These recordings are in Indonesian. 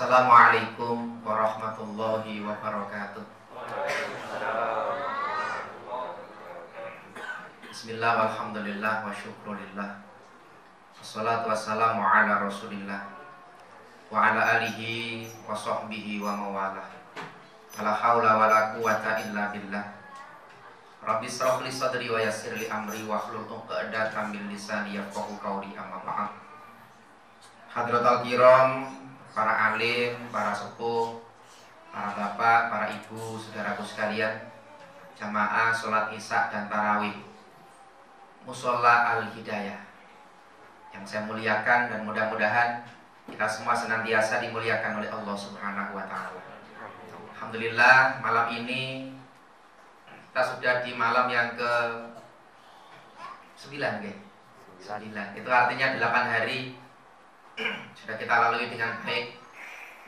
Assalamualaikum warahmatullahi wabarakatuh. Bismillah walhamdulillah wa syukurillah. Wassalatu wassalamu ala rasulillah wa ala alihi wa sahbihi wa mawalah. La hawla wa la quwata illa billah. Rabbi shrah li sadri wa yassir li amri wa hlul 'uqdatam min lisani yafqahu qawli, amma ba'd. Hadratul kiram, para alim, para sepuh, para bapak, para ibu, saudaraku sekalian, jamaah sholat isya dan tarawih Musholla Al-Hidayah yang saya muliakan, dan mudah-mudahan kita semua senantiasa dimuliakan oleh Allah Subhanahu wa Ta'ala. Alhamdulillah, malam ini kita sudah di malam yang ke 9, guys. 9. Itu artinya 8 hari sudah kita lalui dengan baik.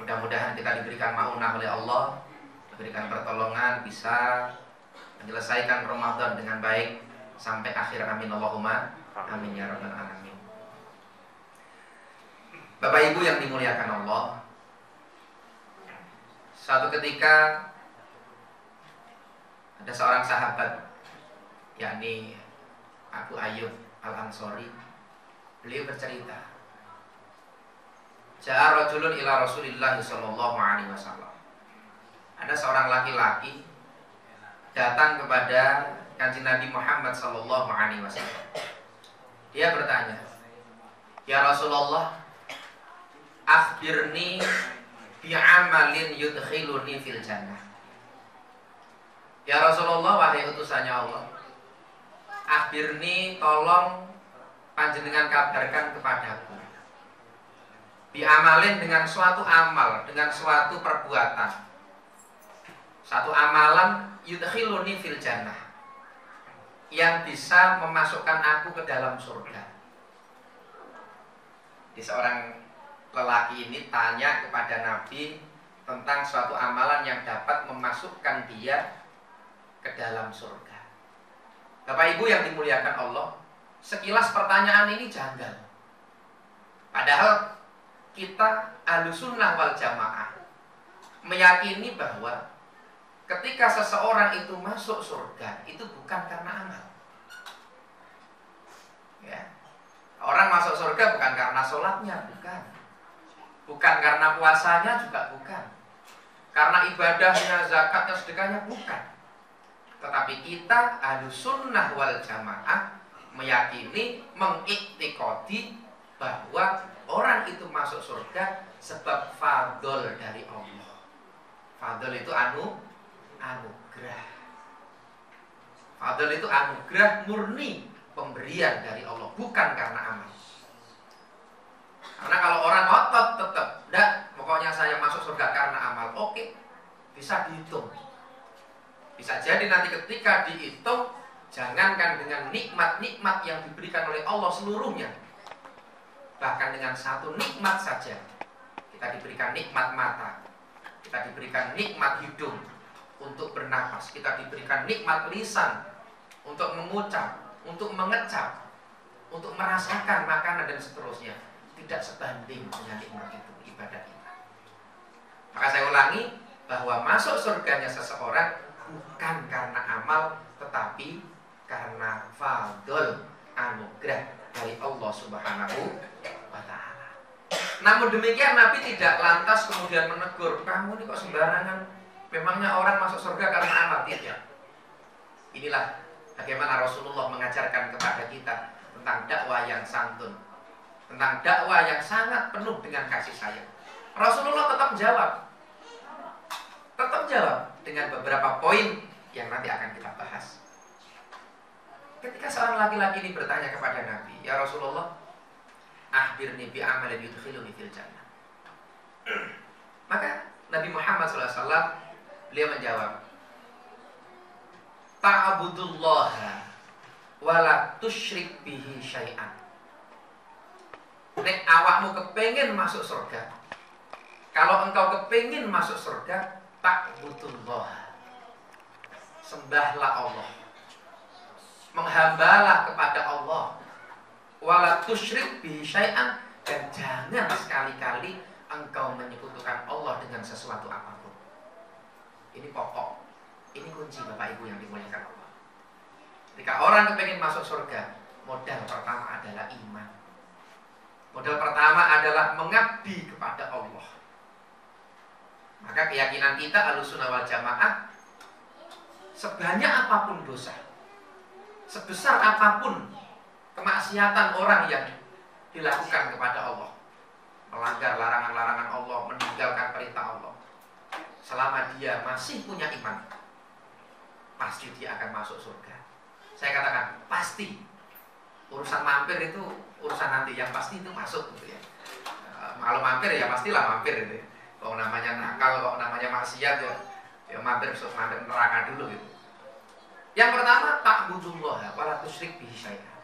Mudah-mudahan kita diberikan maunah oleh Allah, diberikan pertolongan, bisa menyelesaikan Ramadan dengan baik sampai akhir. Amin Allahumma amin ya rabbal alamin. Bapak Ibu yang dimuliakan Allah, suatu ketika ada seorang sahabat, yakni Abu Ayyub Al-Ansori. Beliau bercerita, ja'a rajulun ila Rasulillah sallallahu alaihi wasallam. Ada seorang laki-laki datang kepada Kanjeng Nabi Muhammad sallallahu alaihi wasallam. Dia bertanya, "Ya Rasulullah, akhbirni bi'amalin yudkhiluni fil jannah." Ya Rasulullah, wahai utusannya Allah, akhbirni, tolong panjenengan kabarkan kepadaku, bi'amalin, dengan suatu amal, dengan suatu perbuatan, satu amalan yudkhiluni fil jannah, yang bisa memasukkan aku ke dalam surga. Di seorang lelaki ini tanya kepada Nabi tentang suatu amalan yang dapat memasukkan dia ke dalam surga. Bapak Ibu yang dimuliakan Allah, sekilas pertanyaan ini janggal. Padahal kita Ahlussunnah wal Jamaah meyakini bahwa ketika seseorang itu masuk surga, itu bukan karena amal. Ya. Orang masuk surga bukan karena sholatnya, bukan. Bukan karena puasanya, juga bukan. Karena ibadahnya, zakatnya, sedekahnya, bukan. Tetapi kita Ahlussunnah wal Jamaah meyakini, mengiktikadi bahwa orang itu masuk surga sebab fadl dari Allah. Fadl itu anugerah. Fadl itu anugerah murni, pemberian dari Allah, bukan karena amal. Karena kalau orang ngotot tetap, enggak, pokoknya saya masuk surga karena amal, oke, bisa dihitung. Bisa jadi nanti ketika dihitung, jangankan dengan nikmat-nikmat yang diberikan oleh Allah seluruhnya, bahkan dengan satu nikmat saja, kita diberikan nikmat mata, kita diberikan nikmat hidung untuk bernapas, kita diberikan nikmat lisan untuk mengucap, untuk mengecap, untuk merasakan makanan dan seterusnya, tidak sebanding dengan nikmat itu ibadah kita. Maka saya ulangi, bahwa masuk surganya seseorang bukan karena amal, tetapi karena fadl, anugerah dari Allah Subhanahu wa Ta'ala. Namun demikian Nabi tidak lantas kemudian menegur, kamu ini kok sembarangan, memangnya orang masuk surga karena amal? Tidak. Inilah bagaimana Rasulullah mengajarkan kepada kita tentang dakwah yang santun, tentang dakwah yang sangat penuh dengan kasih sayang. Rasulullah tetap jawab dengan beberapa poin yang nanti akan kita bahas. Ketika seorang laki-laki ini bertanya kepada Nabi, "Ya Rasulullah, akhbirni bi'amalin yudkhiluni fil jannah." Maka Nabi Muhammad SAW, beliau menjawab, "Ta'budullaha wa la tusyrik bihi syai'an." Nek awakmu kepengin masuk surga, kalau engkau kepengin masuk surga, ta'budullaha, sembahlah Allah, menghambalah kepada Allah, wala tusyrik bihi syai'an, dan jangan sekali-kali engkau menyekutukan Allah dengan sesuatu apapun. Ini pokok, ini kunci Bapak Ibu yang dimuliakan Allah. Ketika orang kepengen masuk surga, modal pertama adalah iman. Modal pertama adalah mengabdi kepada Allah. Maka keyakinan kita Ahlussunnah wal Jamaah, sebanyak apapun dosa, sebesar apapun kemaksiatan orang yang dilakukan kepada Allah, melanggar larangan-larangan Allah, meninggalkan perintah Allah, selama dia masih punya iman, pasti dia akan masuk surga. Saya katakan pasti. Urusan mampir itu urusan nanti, yang pasti itu masuk gitu ya. Kalau mampir ya pastilah mampir gitu ya. Kalau namanya nakal, kalau namanya maksiat ya mampir neraka dulu gitu. Yang pertama, ta'budullah wa la tusyrik bihi syai'an.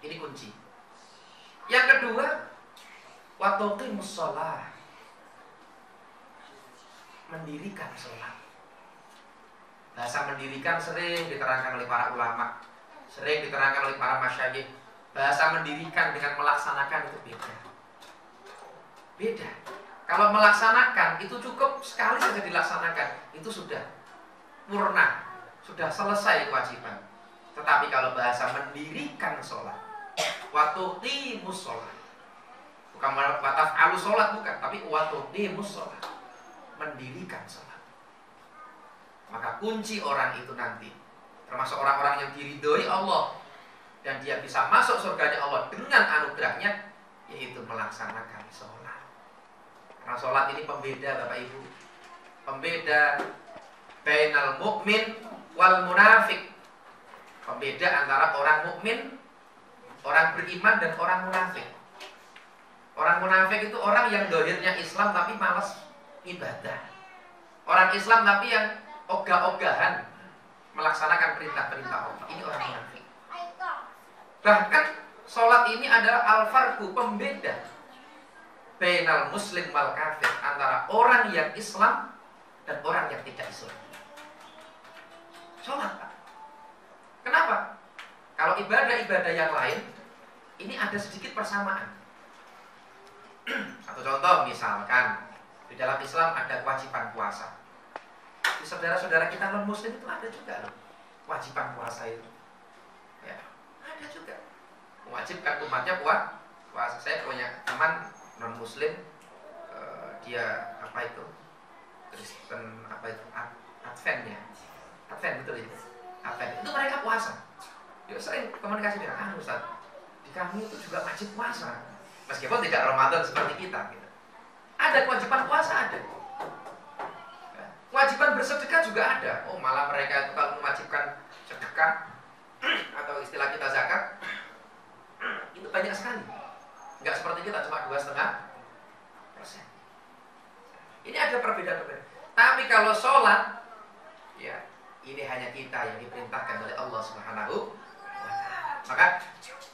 Ini kunci. Yang kedua, wa tuqimus shalah. Mendirikan sholat. Bahasa mendirikan sering diterangkan oleh para ulama, sering diterangkan oleh para masyayikh. Bahasa mendirikan dengan melaksanakan itu beda. Beda. Kalau melaksanakan itu cukup sekali saja dilaksanakan, itu sudah purna, sudah selesai kewajiban. Tetapi kalau bahasa mendirikan sholat, waktu timus sholat, bukan wataf'alu sholat, bukan, tapi waktu timus sholat, mendirikan sholat. Maka kunci orang itu nanti, termasuk orang-orang yang diridhoi Allah dan dia bisa masuk surganya Allah dengan anugerahnya, yaitu melaksanakan sholat. Karena sholat ini pembeda Bapak Ibu, pembeda bainal mukmin wal munafik, pembeda antara orang mukmin, orang beriman, dan orang munafik. Orang munafik itu orang yang dohirnya Islam tapi malas ibadah. Orang Islam tapi yang ogah-ogahan melaksanakan perintah-perintah Allah. Ini orang munafik. Bahkan sholat ini adalah al-farqu, pembeda bainal muslim wal kafir, antara orang yang Islam dan orang yang tidak Islam. Sholat, Pak. Kenapa? Kalau ibadah-ibadah yang lain ini ada sedikit persamaan. Satu contoh, misalkan di dalam Islam ada kewajiban puasa. Di saudara-saudara kita non muslim itu ada juga loh kewajiban puasa itu. Ya, ada juga. Mewajibkan umatnya puasa. Saya punya teman non muslim, dia apa itu? Kristen apa itu? Advent ya. Advent betul itu. Advent itu mereka puasa. Dia sering komunikasi dengan Ustaz, di kami itu juga wajib puasa. Meskipun tidak Ramadan seperti kita gitu. Ada kewajiban puasa, ada. Kewajiban bersedekah juga ada. Oh, malah mereka itu kalau mewajibkan sedekah atau istilah kita zakat, itu banyak sekali. Enggak seperti kita cuma 2,5%. Ini ada perbedaan-perbedaan. Tapi kalau sholat, ya ini hanya kita yang diperintahkan oleh Allah Subhanahu wa Ta'ala. Maka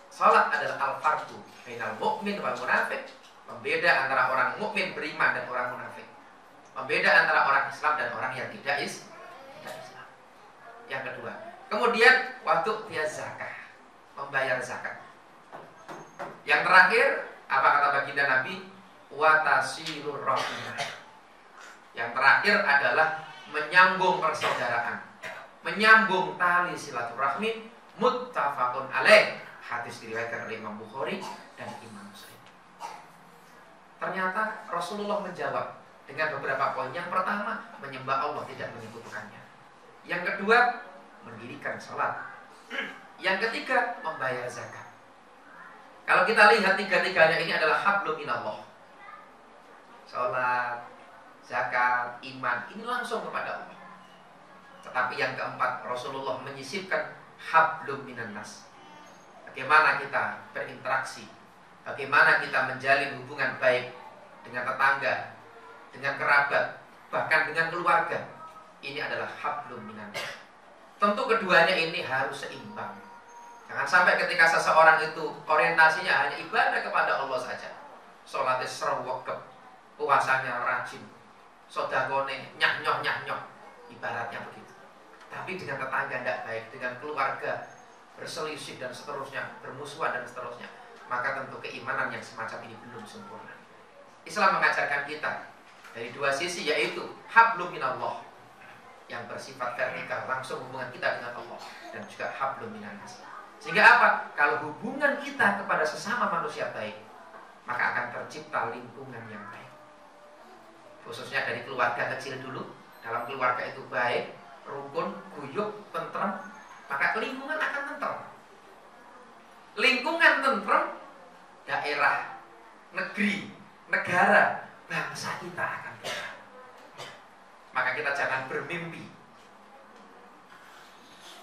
sholat adalah al-farqu bainal mu'min wal munafik, pembeda antara orang mukmin beriman dan orang munafik, pembeda antara orang Islam dan orang yang tidak Islam. Yang kedua, kemudian waktu dia zakah, membayar zakat. Yang terakhir, apa kata baginda Nabi? Watasilur rahimah. Yang terakhir adalah menyambung persaudaraan, menyambung tali silaturahmi. Muttafaqun alaih. Hadis diriwayatkan oleh Imam Bukhari dan Imam Muslim. Ternyata Rasulullah menjawab dengan beberapa poin. Yang pertama, menyembah Allah, tidak menyekutukannya. Yang kedua, mendirikan salat. Yang ketiga, membayar zakat. Kalau kita lihat tiga-tiganya ini adalah hablum minallah. Salat, zakat, iman, ini langsung kepada Allah. Tetapi yang keempat, Rasulullah menyisipkan hablum minannas. Bagaimana kita berinteraksi, bagaimana kita menjalin hubungan baik dengan tetangga, dengan kerabat, bahkan dengan keluarga. Ini adalah hablum minannas. Tentu keduanya ini harus seimbang. Jangan sampai ketika seseorang itu orientasinya hanya ibadah kepada Allah saja, sholatnya serwekep, puasanya rajin, sodakone nyah-nyoh, ibaratnya begitu. Tapi dengan tetangga tidak baik, dengan keluarga berselisih dan seterusnya, bermusuhan dan seterusnya, maka tentu keimanan yang semacam ini belum sempurna. Islam mengajarkan kita dari dua sisi, yaitu hablum minallah yang bersifat vertikal, langsung hubungan kita dengan Allah, dan juga hablum minannas. Sehingga apa? Kalau hubungan kita kepada sesama manusia baik, maka akan tercipta lingkungan yang baik. Khususnya dari keluarga kecil dulu. Dalam keluarga itu baik, rukun, guyup, tentrem, maka lingkungan akan tentrem. Lingkungan tentrem, daerah, negeri, negara, bangsa kita akan tentrem. Maka kita jangan bermimpi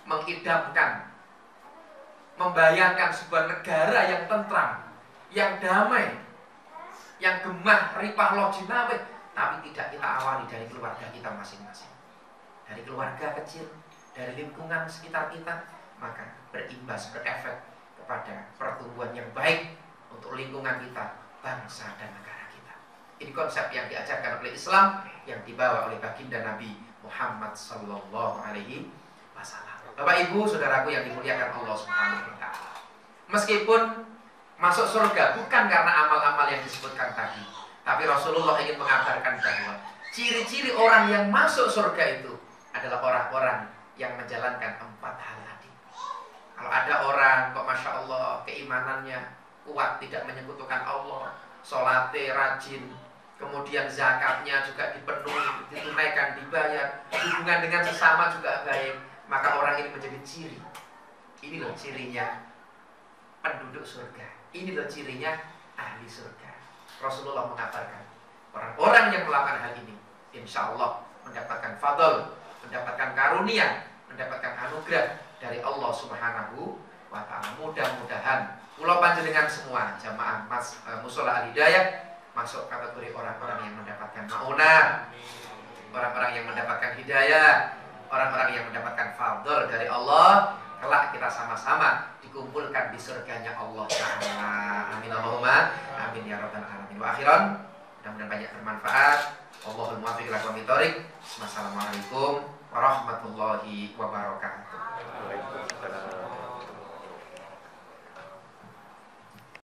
mengidamkan, membayangkan sebuah negara yang tentram, yang damai, yang gemah, ripah, lojinawe, tapi tidak kita awali dari keluarga kita masing-masing. Dari keluarga kecil, dari lingkungan sekitar kita, maka berimbas, berefek kepada pertumbuhan yang baik untuk lingkungan kita, bangsa dan negara kita. Ini konsep yang diajarkan oleh Islam, yang dibawa oleh baginda Nabi Muhammad sallallahu alaihi wasallam. Bapak Ibu, saudaraku yang dimuliakan Allah Subhanahu wa taala. Meskipun masuk surga bukan karena amal-amal yang disebutkan tadi, tapi Rasulullah ingin mengabarkan bahwa ciri-ciri orang yang masuk surga itu adalah orang-orang yang menjalankan 4 hal tadi. Kalau ada orang kok Masya Allah keimanannya kuat, tidak menyekutukan Allah, sholatnya rajin, kemudian zakatnya juga dipenuhi, ditunaikan, dibayar, hubungan dengan sesama juga baik, maka orang ini menjadi ciri. Ini loh cirinya penduduk surga. Ini loh cirinya ahli surga. Rasulullah mengabarkan orang-orang yang melakukan hal ini, insya Allah mendapatkan fadl, mendapatkan karunia, mendapatkan anugerah dari Allah Subhanahu wa ta'ala. Mudah-mudahan kula panjenengan semua jamaah Mushola Al-Hidayah masuk kategori orang-orang yang mendapatkan maunah, orang-orang yang mendapatkan hidayah, orang-orang yang mendapatkan fadl dari Allah. Kelak kita sama-sama dikumpulkan di surganya Allah Ta'ala. Amin Allahumma amin ya rabbal alamin. Wa akhiran, mudah-mudahan banyak bermanfaat. Allahul muwaffiq ila aqwamit thoriq. Wassalamualaikum warahmatullahi wabarakatuh.